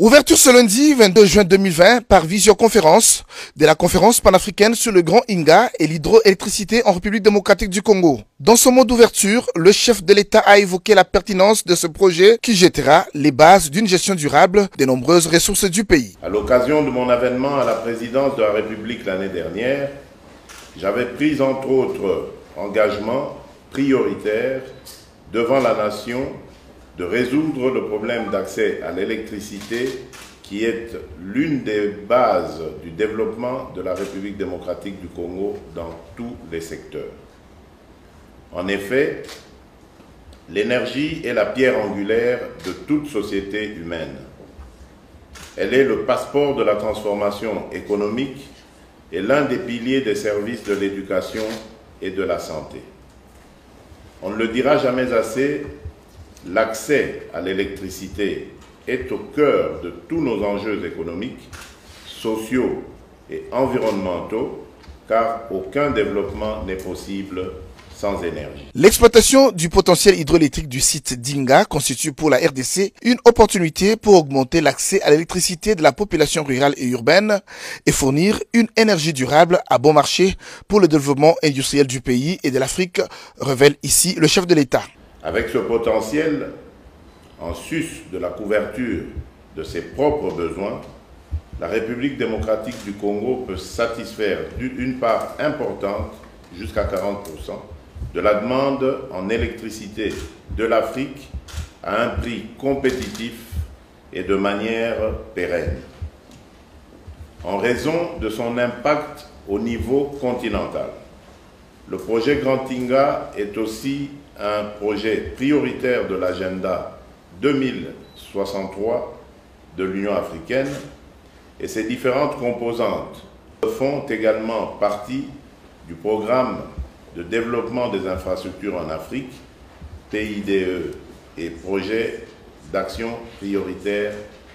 Ouverture ce lundi 22 juin 2020 par visioconférence de la conférence panafricaine sur le Grand Inga et l'hydroélectricité en République démocratique du Congo. Dans son mot d'ouverture, le chef de l'État a évoqué la pertinence de ce projet qui jettera les bases d'une gestion durable des nombreuses ressources du pays. À l'occasion de mon avènement à la présidence de la République l'année dernière, j'avais pris entre autres engagements prioritaires devant la nation de résoudre le problème d'accès à l'électricité qui est l'une des bases du développement de la République démocratique du Congo dans tous les secteurs. En effet, l'énergie est la pierre angulaire de toute société humaine. Elle est le passeport de la transformation économique et l'un des piliers des services de l'éducation et de la santé. On ne le dira jamais assez, l'accès à l'électricité est au cœur de tous nos enjeux économiques, sociaux et environnementaux, car aucun développement n'est possible sans énergie. L'exploitation du potentiel hydroélectrique du site d'Inga constitue pour la RDC une opportunité pour augmenter l'accès à l'électricité de la population rurale et urbaine et fournir une énergie durable à bon marché pour le développement industriel du pays et de l'Afrique, révèle ici le chef de l'État. Avec ce potentiel, en sus de la couverture de ses propres besoins, la République démocratique du Congo peut satisfaire une part importante, jusqu'à 40%, de la demande en électricité de l'Afrique à un prix compétitif et de manière pérenne. En raison de son impact au niveau continental, le projet Grand Inga est aussi un projet prioritaire de l'agenda 2063 de l'Union africaine et ses différentes composantes font également partie du programme de développement des infrastructures en Afrique, PIDE et projet d'action prioritaire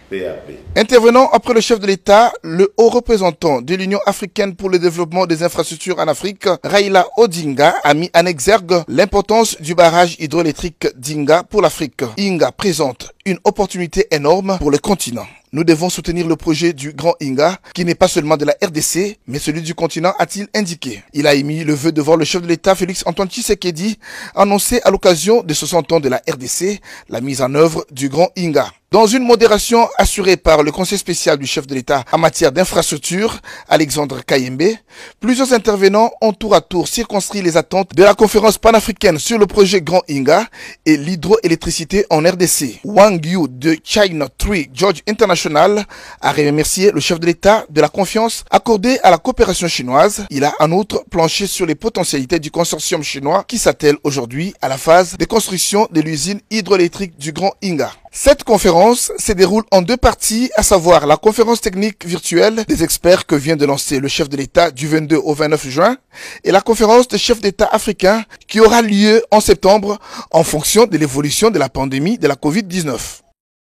PAP. Intervenant après le chef de l'État, le haut représentant de l'Union africaine pour le développement des infrastructures en Afrique, Raila Odinga, a mis en exergue l'importance du barrage hydroélectrique d'Inga pour l'Afrique. Inga présente une opportunité énorme pour le continent. Nous devons soutenir le projet du Grand Inga, qui n'est pas seulement de la RDC, mais celui du continent, a-t-il indiqué. Il a émis le vœu devant le chef de l'État, Félix Antoine Tshisekedi, annoncé à l'occasion de 60 ans de la RDC, la mise en œuvre du Grand Inga. Dans une modération assurée par le conseil spécial du chef de l'État en matière d'infrastructure, Alexandre Kayembe, plusieurs intervenants ont tour à tour circonscrit les attentes de la conférence panafricaine sur le projet Grand Inga et l'hydroélectricité en RDC. Wang Yu de China Tree George International a remercié le chef de l'État de la confiance accordée à la coopération chinoise. Il a en outre planché sur les potentialités du consortium chinois qui s'attelle aujourd'hui à la phase de construction de l'usine hydroélectrique du Grand Inga. Cette conférence se déroule en deux parties, à savoir la conférence technique virtuelle des experts que vient de lancer le chef de l'État du 22 au 29 juin et la conférence des chefs d'État africains qui aura lieu en septembre en fonction de l'évolution de la pandémie de la Covid-19.